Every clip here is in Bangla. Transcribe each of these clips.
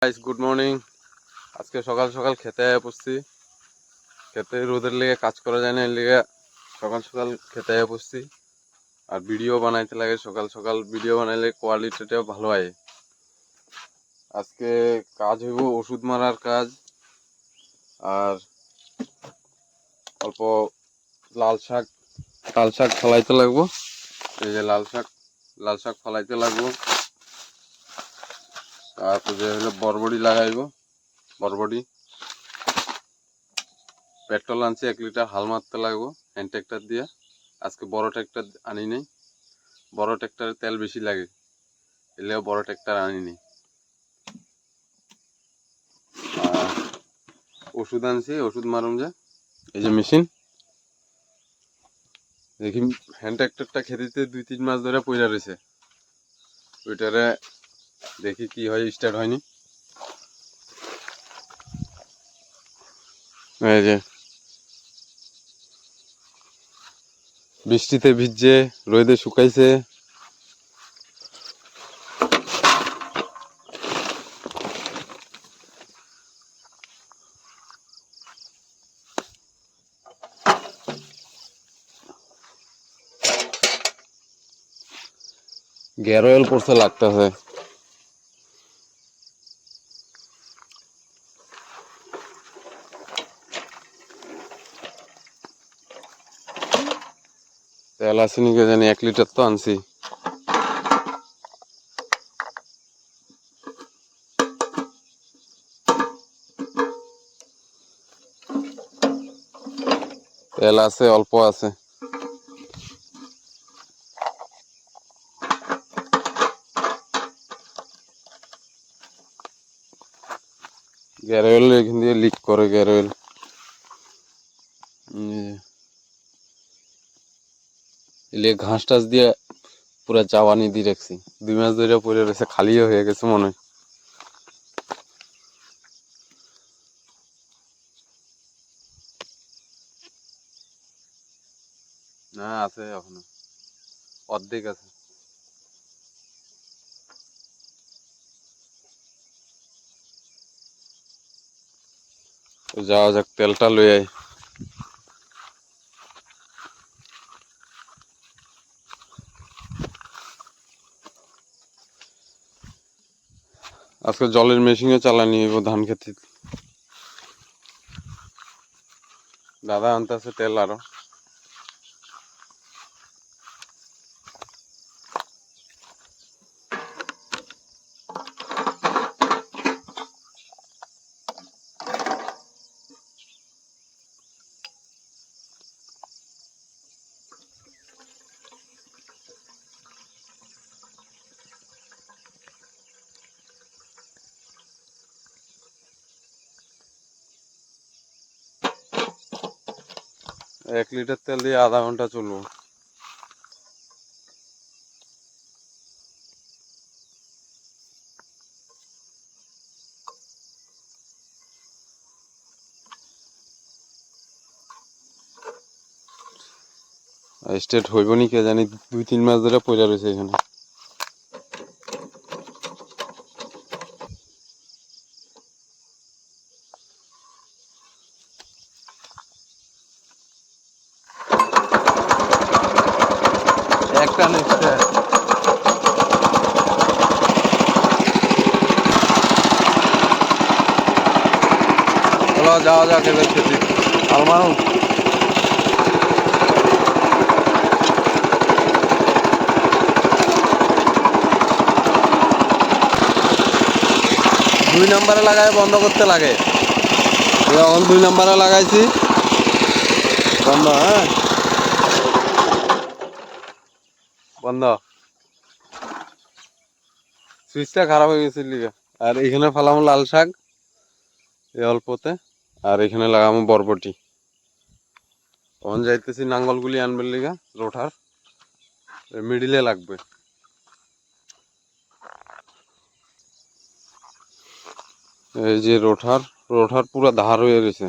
Guys good morning. আজকে সকাল সকাল খেতে বসছি। খেতে রোদের লেগে কাজ করা যায় না, এর লেগে সকাল সকাল খেতে বসছি। আর ভিডিও বানাইতে লাগে, সকাল সকাল ভিডিও বানাইলে কোয়ালিটিটাও ভালো হয়। আজকে কাজ হইব ওষুধ মারার কাজ, আর অল্প লাল শাক ফলাইতে লাগবো। এই যে লাল শাক ফলাইতে লাগবো। তারপর যে হলো বরবটি লাগাইব, বরবটি। পেট্রোল আনছি 1 লিটার, হাল মারতে লাগবো হ্যান্ড ট্র্যাক্টর দিয়ে। আজকে বড় ট্র্যাক্টর আনি নাই, বড় ট্র্যাক্টরে তেল বেশি লাগে, এলেও বড় ট্র্যাক্টর আনি নাই। আর ওষুধ আনছি, ওষুধ মারুম যে এই যে মেশিন। দেখি হ্যান্ড ট্র্যাক্টরটা খেতে 2-3 মাস ধরে পড়ে রয়েছে, ওইটারে দেখি কি হয়, স্টার্ট হয়নি। এই যে বৃষ্টিতে ভিজছে, রোদে শুকাইছে। গিয়ার অয়েল পড়ছে, লাগতেছে। তেল আসেনি কে জানি, 1 লিটার তো আনছি। তেল আছে, অল্প আছে। গিয়ার অয়েল এখান দিয়ে লিক করে, গিয়ার অয়েল। এলে ঘাস টাস দিয়ে পুরা চাওয়ানি দিয়ে রাখছি, 2 মাস ধরে পড়ে রয়েছে, খালিও হয়ে গেছে মনে হয়। না, আছে এখনো, অর্ধেক আছে। যাওয়া যাক, তেলটা লই আই। আজকে জলের মেশিনও চালানি হইব ধান খেতে। দাদা আনতে আছে তেল আরো। 1 লিটার তেল দিয়ে আধা ঘন্টা চলবো। স্টেট হইব নি কে জানি, 2-3 মাস ধরে পড়ে রয়েছে এখানে। একটা নেক্সট চলো যাওয়া যাক এবার খেতে। আলমারু 2 নম্বরে লাগায় বন্ধ করতে লাগে। এখন 2 নম্বরে লাগাইছি, বন্ধ। হ্যাঁ, বন্ধ। সুইচটা খারাপ হয়ে গেছে লিগা। আর এখানে ফেলাম লাল শাক এই অল্পতে, আর এখানে লাগামো বরবটি। তখন যাইতেছি নাঙ্গলগুলি আনবার লিগা, রোঠার মিডিলে লাগবে। এই যে রোঠার পুরা ধার হয়ে গেছে,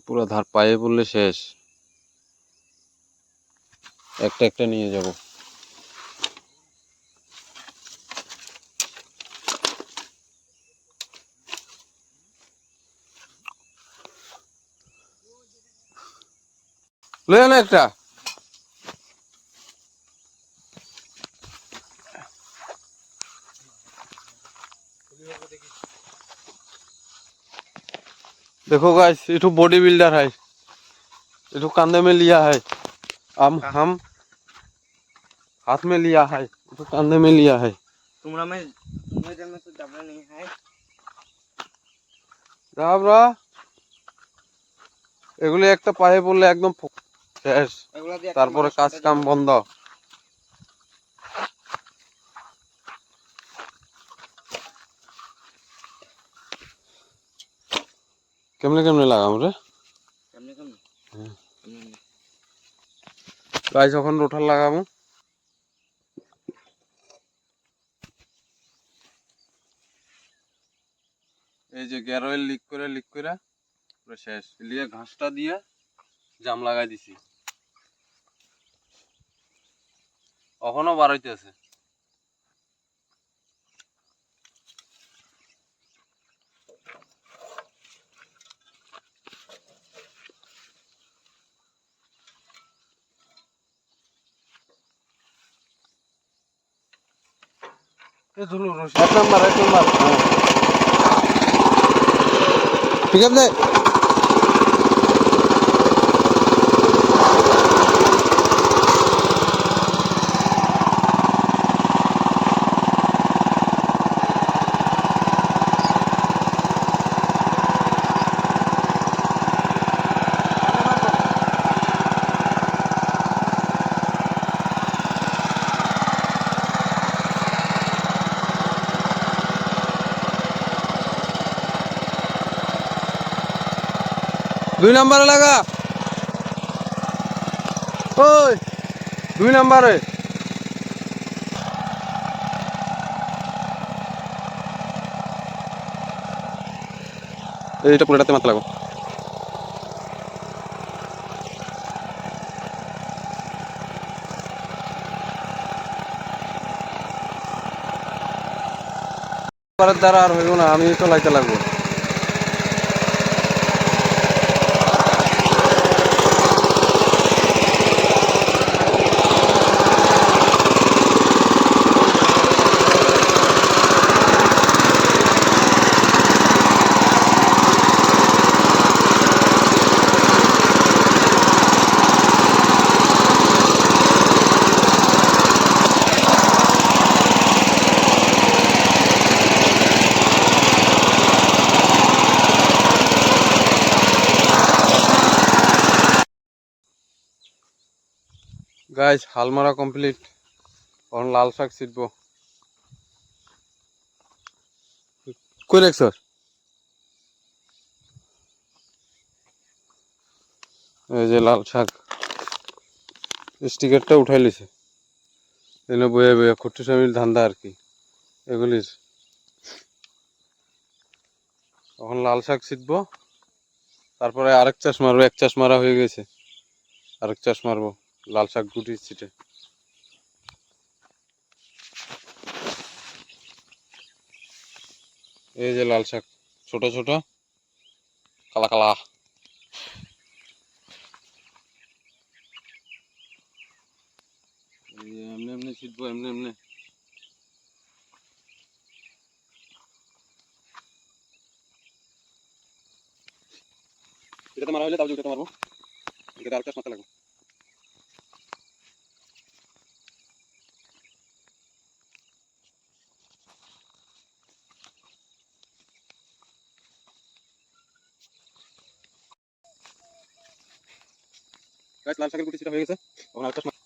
পুরা ধার পায়ে পড়লে শেষ। একটা একটা নিয়ে যাব। লয়ে না একটা देखो गाइस ये तो बॉडी बिल्डर है ये तो कंधे में लिया है हम हाथ में लिया है ये तो कंधे में लिया है तुम्हारा में तो जबड़ा नहीं है जाबरा এগুলো একটা পায়ে পড়লে একদম শেষ তারপরে কাজ কাম বন্ধ কেমনে কেমনে লাগাম রে কেমনে কেমনে গাইস এখন রোটার লাগাবো এই যে গ্যারোয়েল লিক করে পুরো শেষ লিয়ে ঘাসটা দিয়ে জাম লাগাই দিছি এখনো বার হইতেছে এক নাম্বার ঠিক আছে 2 নাম্বারে লাগা ওই 2 নাম্বারে এইটা পুরোটাতে মাথা লাগো পরের দ্বারা আর হইব না আমি তো লাইতে লাগবো गाइस हाल मारा कमप्लीट और लाल शाक छिटबो कोई देख सर এই যে লাল শাক স্টিকারটা উঠাই লিছে এনে বয়ে বয়ে খুঁটি সামিল ধান্দা আর কি এগুলির এখন লাল শাক ছিটবো তারপরে আরেক চাষ মারবো এক চাষ মারা হয়ে গেছে আরেক চাষ মারবো লাল শাক গুটি ছিটে এই যে লাল শাক ছোট ছোট কালা কালা এমনি এমনি ছিটবো এমনি এমনি এটাতে মারা হলে তাও যেটা মারবো এটা আরেক চাষ মারতে লাগবে গাইস লাল শাকের গুটি ছিটা হয়ে গেছে এখন আরেকটা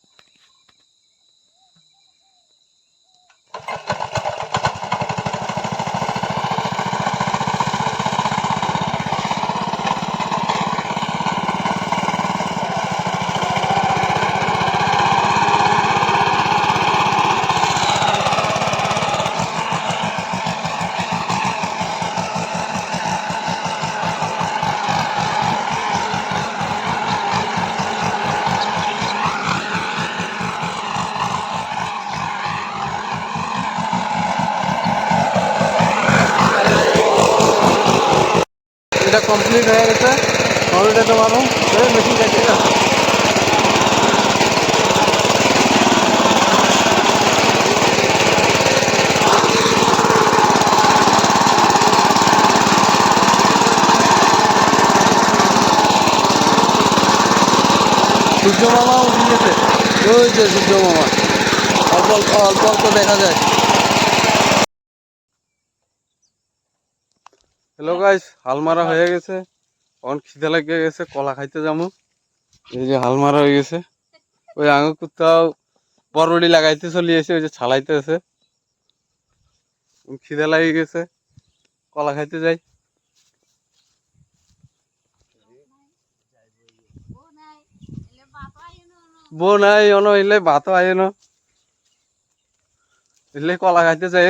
এটা কমপ্লিট হয়ে গেছে অলরেডি তো মারো মেশিন যাচ্ছে না সূর্য মামা উঠে গেছে, ওই যে সূর্য মামা, অল্প অল্প অল্প অল্প দেখা যায়। হ্যালো গাইস, হাল মারা হয়ে গেছে, এখন খিদে লেগে গেছে, কলা খাইতে যাবো। এই যে হাল মারা হয়ে গেছে, ওই আঙুর কুত্তাও বরবড়ি লাগাইতে চলে এসে, ওই যে ছালাইতে আছে। খিদে লাগে গেছে, কলা খাইতে যাই। বউ নাই অন এলে ভাতও আয় ন, এলে কলা খাইতে যাই।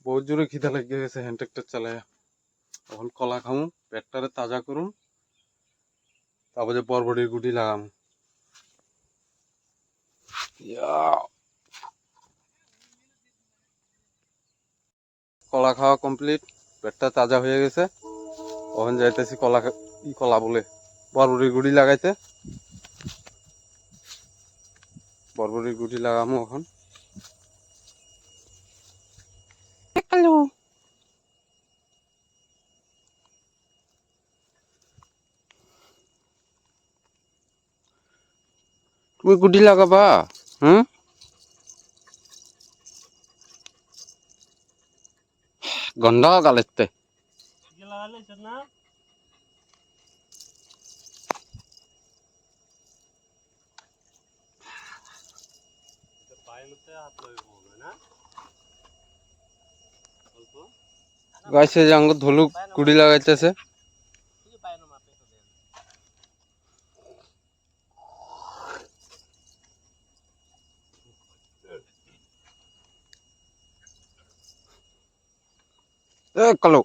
বহুত জোরে খিদা লেগে গেছে, হ্যান্ড ট্রাক্টর চালায়। এখন কলা খামু, পেটটারে তাজা করুম, তারপরে বরবটির গুটি লাগাম। কলা খাওয়া কমপ্লিট, পেটটা তাজা হয়ে গেছে। এখন যাইতেছি কলা বলে বরবটির গুটি লাগাইতে। বরবটির গুটি লাগামু এখন। তুমি গুটি লাগাবা? হুম, গন্ধ গালেতে। গাইছে যে আঙ্গুর ধলুক গুটি লাগাইতেছে। এ কালো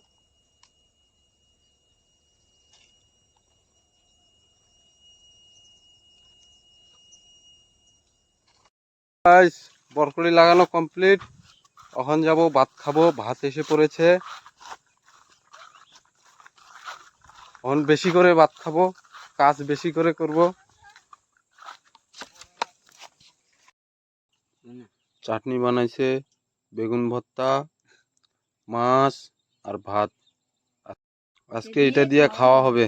গাইস, বরকলি লাগানো কমপ্লিট। এখন যাব ভাত খাবো, ভাত এসে পড়েছে। এখন বেশি করে ভাত খাবো, কাজ বেশি করে করব। চাটনি বানাইছে, বেগুন ভর্তা, মাছ আর ভাত। আজকে এটা দিয়ে খাওয়া হবে।